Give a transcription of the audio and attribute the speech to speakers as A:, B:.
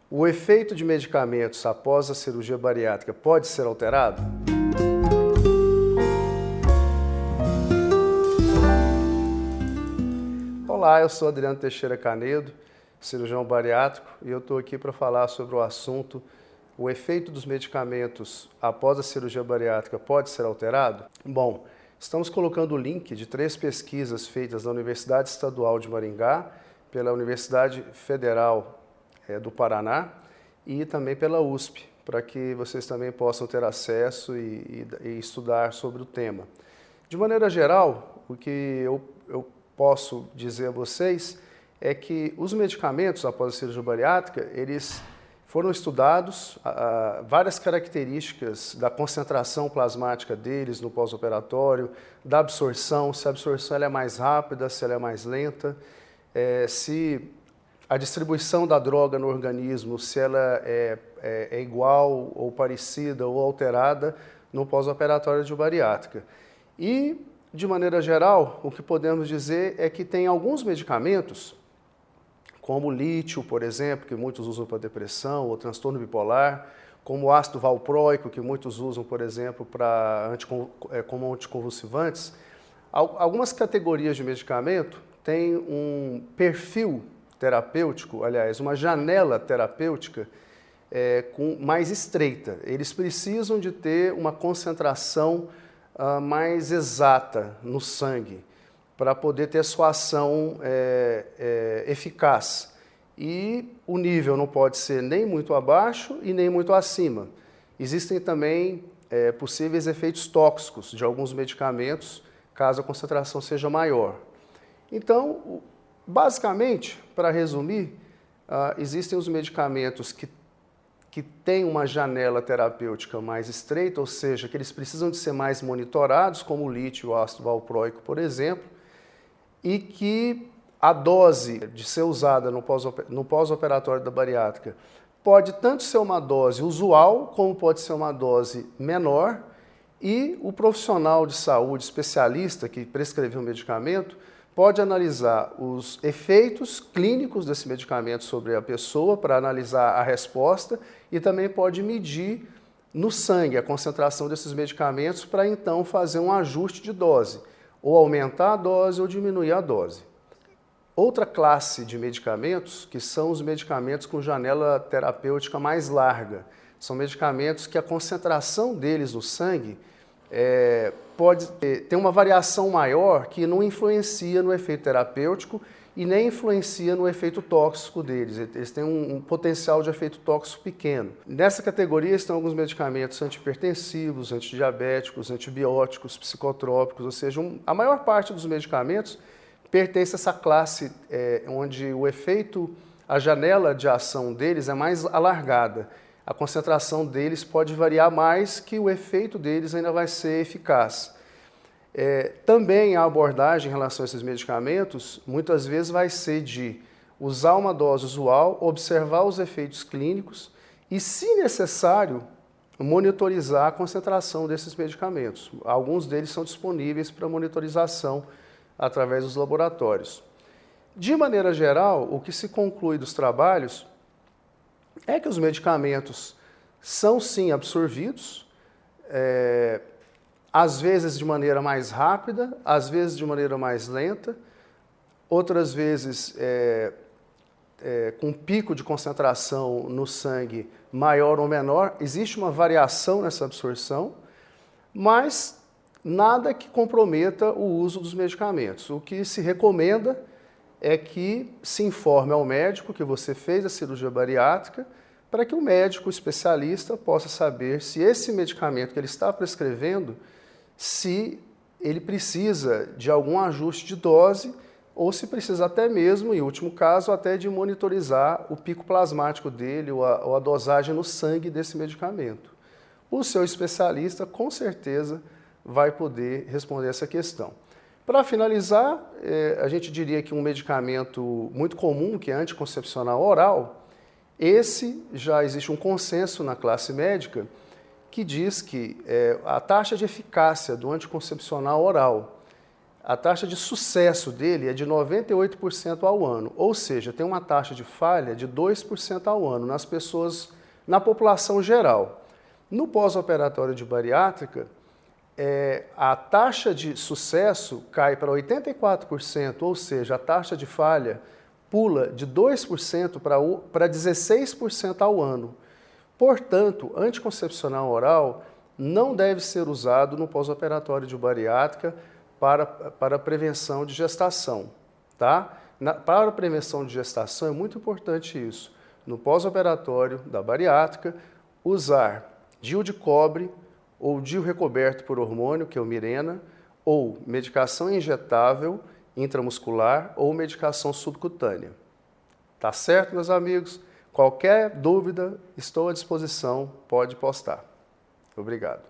A: O efeito de medicamentos após a cirurgia bariátrica pode ser alterado? Olá, eu sou Adriano Teixeira Canedo, cirurgião bariátrico, e eu estou aqui para falar sobre o assunto: o efeito dos medicamentos após a cirurgia bariátrica pode ser alterado? Bom, estamos colocando o link de 3 pesquisas feitas na Universidade Estadual de Maringá, pela Universidade Federal do Paraná e também pela USP, para que vocês também possam ter acesso e estudar sobre o tema. De maneira geral, o que eu posso dizer a vocês é que os medicamentos após a cirurgia bariátrica, eles foram estudados, várias características da concentração plasmática deles no pós-operatório, da absorção, se a absorção ela é mais rápida, se ela é mais lenta, se a distribuição da droga no organismo, se ela é igual ou parecida ou alterada no pós-operatório de bariátrica. E, de maneira geral, o que podemos dizer é que tem alguns medicamentos, como o lítio, por exemplo, que muitos usam para depressão ou transtorno bipolar, como o ácido valproico, que muitos usam, por exemplo, como anticonvulsivantes. Algumas categorias de medicamento têm um perfil terapêutico, aliás, uma janela terapêutica mais estreita. Eles precisam de ter uma concentração mais exata no sangue, para poder ter sua ação eficaz. E o nível não pode ser nem muito abaixo e nem muito acima. Existem também possíveis efeitos tóxicos de alguns medicamentos, caso a concentração seja maior. Então, basicamente, para resumir, existem os medicamentos que têm uma janela terapêutica mais estreita, ou seja, que eles precisam de ser mais monitorados, como o lítio e o ácido valproico, por exemplo, e que a dose de ser usada no pós-operatório da bariátrica pode tanto ser uma dose usual, como pode ser uma dose menor, e o profissional de saúde especialista que prescreveu o medicamento pode analisar os efeitos clínicos desse medicamento sobre a pessoa para analisar a resposta e também pode medir no sangue a concentração desses medicamentos para então fazer um ajuste de dose, ou aumentar a dose ou diminuir a dose. Outra classe de medicamentos, que são os medicamentos com janela terapêutica mais larga, são medicamentos que a concentração deles no sangue pode ter uma variação maior que não influencia no efeito terapêutico e nem influencia no efeito tóxico deles. Eles têm um potencial de efeito tóxico pequeno. Nessa categoria estão alguns medicamentos antihipertensivos, antidiabéticos, antibióticos, psicotrópicos, ou seja, a maior parte dos medicamentos pertence a essa classe onde o efeito, a janela de ação deles é mais alargada. A concentração deles pode variar mais, que o efeito deles ainda vai ser eficaz. Também a abordagem em relação a esses medicamentos, muitas vezes vai ser de usar uma dose usual, observar os efeitos clínicos e, se necessário, monitorizar a concentração desses medicamentos. Alguns deles são disponíveis para monitorização através dos laboratórios. De maneira geral, o que se conclui dos trabalhos é que os medicamentos são sim absorvidos, às vezes de maneira mais rápida, às vezes de maneira mais lenta, outras vezes com pico de concentração no sangue maior ou menor. Existe uma variação nessa absorção, mas nada que comprometa o uso dos medicamentos. O que se recomenda é que se informe ao médico que você fez a cirurgia bariátrica, para que o médico especialista possa saber se esse medicamento que ele está prescrevendo, se ele precisa de algum ajuste de dose ou se precisa até mesmo, em último caso, até de monitorizar o pico plasmático dele ou a dosagem no sangue desse medicamento. O seu especialista, com certeza, vai poder responder essa questão. Para finalizar, a gente diria que um medicamento muito comum, que é anticoncepcional oral, esse já existe um consenso na classe médica que diz que a taxa de eficácia do anticoncepcional oral a taxa de sucesso dele é de 98% ao ano, ou seja, tem uma taxa de falha de 2% ao ano nas pessoas, na população geral. No pós-operatório de bariátrica, a taxa de sucesso cai para 84%, ou seja, a taxa de falha pula de 2% para 16% ao ano. Portanto, anticoncepcional oral não deve ser usado no pós-operatório de bariátrica para prevenção de gestação. Tá? Para a prevenção de gestação é muito importante isso. No pós-operatório da bariátrica, usar DIU de cobre ou DIU recoberto por hormônio, que é o Mirena, ou medicação injetável intramuscular ou medicação subcutânea. Tá certo, meus amigos? Qualquer dúvida, estou à disposição, pode postar. Obrigado.